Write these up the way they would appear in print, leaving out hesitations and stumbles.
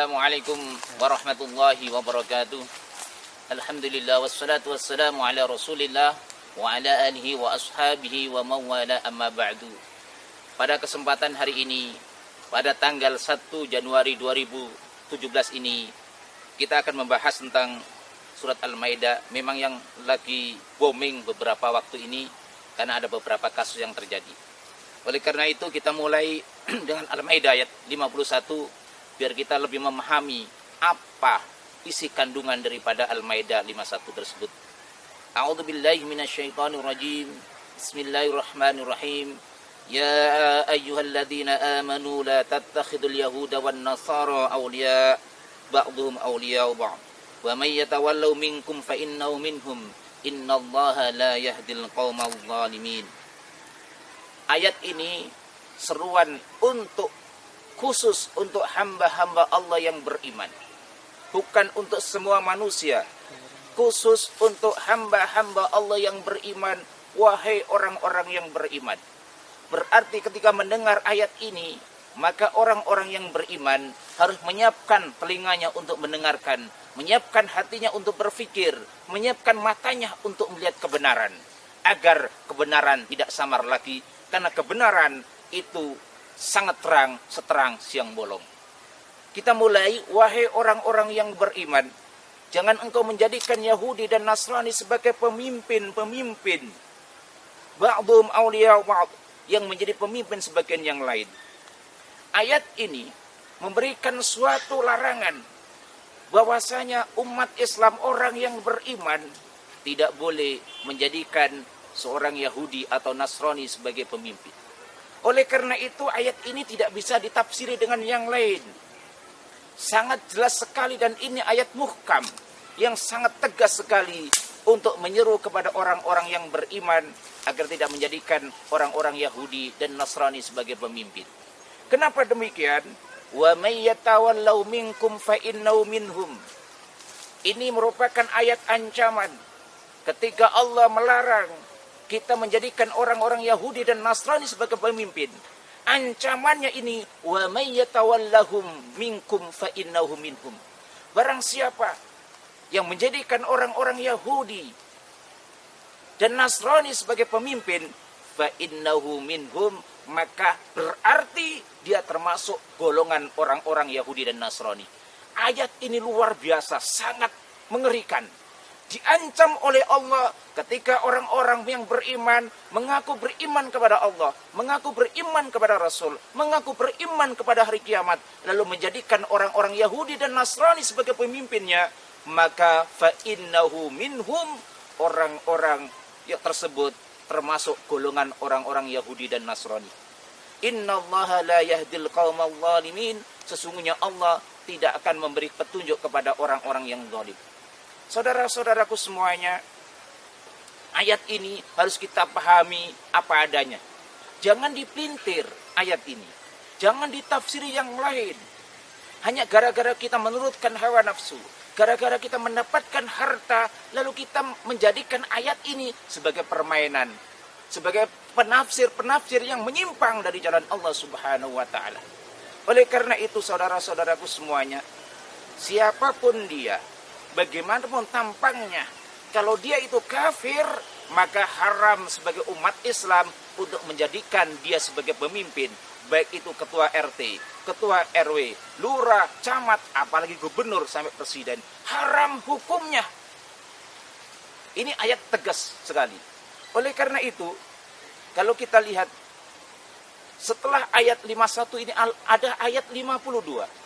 Assalamualaikum warahmatullahi wabarakatuh. Alhamdulillah wassalatu wassalamu ala Rasulillah wa ala alihi wa ashabihi wa mawala amma ba'du. Pada kesempatan hari ini, pada tanggal 1 Januari 2017 ini, kita akan membahas tentang surat Al-Maidah. Memang yang lagi booming beberapa waktu ini karena ada beberapa kasus yang terjadi. Oleh karena itu kita mulai dengan Al-Maidah ayat 51 biar kita lebih memahami apa isi kandungan daripada Al-Maidah 51 tersebut. A'udzubillahi minasyaitonirrajim. Bismillahirrahmanirrahim. Ya ayyuhalladzina amanu la tattakhidul yahuda wan nasara awliya ba'dhum awliya'u ba'd. Wa may yatawallaw minkum fa innahu minhum. Innallaha la yahdil qaumal zalimin. Ayat ini seruan khusus untuk hamba-hamba Allah yang beriman. Bukan untuk semua manusia. Khusus untuk hamba-hamba Allah yang beriman. Wahai orang-orang yang beriman. Berarti ketika mendengar ayat ini, maka orang-orang yang beriman harus menyiapkan telinganya untuk mendengarkan. Menyiapkan hatinya untuk berpikir. Menyiapkan matanya untuk melihat kebenaran. Agar kebenaran tidak samar lagi. Karena kebenaran itu sangat terang, seterang siang bolong. Kita mulai, wahai orang-orang yang beriman, jangan engkau menjadikan Yahudi dan Nasrani sebagai pemimpin-pemimpin. Ba'dhum awliya'u ba'd, yang menjadi pemimpin sebagian yang lain. Ayat ini memberikan suatu larangan bahwasanya umat Islam, orang yang beriman, tidak boleh menjadikan seorang Yahudi atau Nasrani sebagai pemimpin. Oleh karena itu ayat ini tidak bisa ditafsiri dengan yang lain. Sangat jelas sekali dan ini ayat muhkam yang sangat tegas sekali untuk menyeru kepada orang-orang yang beriman agar tidak menjadikan orang-orang Yahudi dan Nasrani sebagai pemimpin. Kenapa demikian? Wa may yatawallaw minkum fa innahu minhum. Ini merupakan ayat ancaman ketika Allah melarang kita menjadikan orang-orang Yahudi dan Nasrani sebagai pemimpin. Ancamannya ini, wa may yatawallahum minkum fa innahu minhum. Barang siapa yang menjadikan orang-orang Yahudi dan Nasrani sebagai pemimpin, fa innahu minhum, maka berarti dia termasuk golongan orang-orang Yahudi dan Nasrani. Ayat ini luar biasa, sangat mengerikan. Diancam oleh Allah ketika orang-orang yang beriman mengaku beriman kepada Allah, mengaku beriman kepada Rasul, mengaku beriman kepada hari kiamat, lalu menjadikan orang-orang Yahudi dan Nasrani sebagai pemimpinnya, maka fa innahu minhum, orang-orang yang tersebut termasuk golongan orang-orang Yahudi dan Nasrani. Innallaha la yahdil qaumal zalimin, sesungguhnya Allah tidak akan memberi petunjuk kepada orang-orang yang zalim. Saudara-saudaraku semuanya, ayat ini harus kita pahami apa adanya. Jangan dipelintir ayat ini. Jangan ditafsiri yang lain. Hanya gara-gara kita menurutkan hawa nafsu, gara-gara kita mendapatkan harta, lalu kita menjadikan ayat ini sebagai permainan, sebagai penafsir-penafsir yang menyimpang dari jalan Allah Subhanahu wa taala. Oleh karena itu, saudara-saudaraku semuanya, siapapun dia, bagaimanapun tampangnya, kalau dia itu kafir, maka haram sebagai umat Islam untuk menjadikan dia sebagai pemimpin. Baik itu ketua RT, ketua RW, lurah, camat, apalagi gubernur sampai presiden. Haram hukumnya. Ini ayat tegas sekali. Oleh karena itu, kalau kita lihat setelah ayat 51 ini ada ayat 52.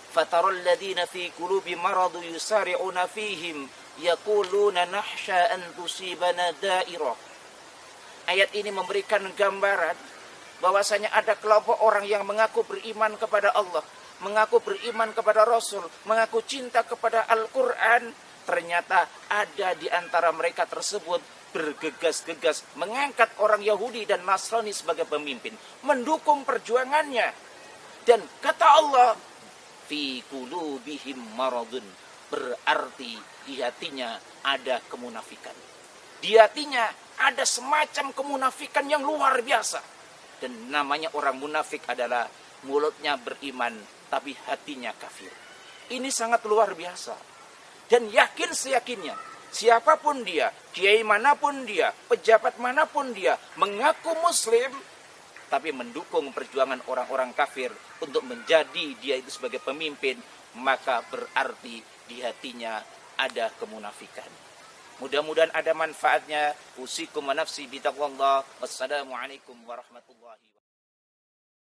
Fatarul ladzina fi qulubi maradu yusari'una fihim yaquluna nahsha an tusibana da'irah. Ayat ini memberikan gambaran bahwasanya ada kelompok orang yang mengaku beriman kepada Allah, mengaku beriman kepada Rasul, mengaku cinta kepada Al-Qur'an, ternyata ada di antara mereka tersebut bergegas-gegas mengangkat orang Yahudi dan Nasrani sebagai pemimpin, mendukung perjuangannya. Dan kata Allah, fi qulubihim maradun, berarti di hatinya ada kemunafikan. Di hatinya ada semacam kemunafikan yang luar biasa. Dan namanya orang munafik adalah mulutnya beriman tapi hatinya kafir. Ini sangat luar biasa. Dan yakin seyakinnya, siapapun dia, kiai manapun dia, pejabat manapun dia, mengaku muslim, tapi mendukung perjuangan orang-orang kafir untuk menjadi dia itu sebagai pemimpin, maka berarti di hatinya ada kemunafikan. Mudah-mudahan ada manfaatnya. Usikum wa nafsi bitaqwallah. Wassalamualaikum warahmatullahi wabarakatuh.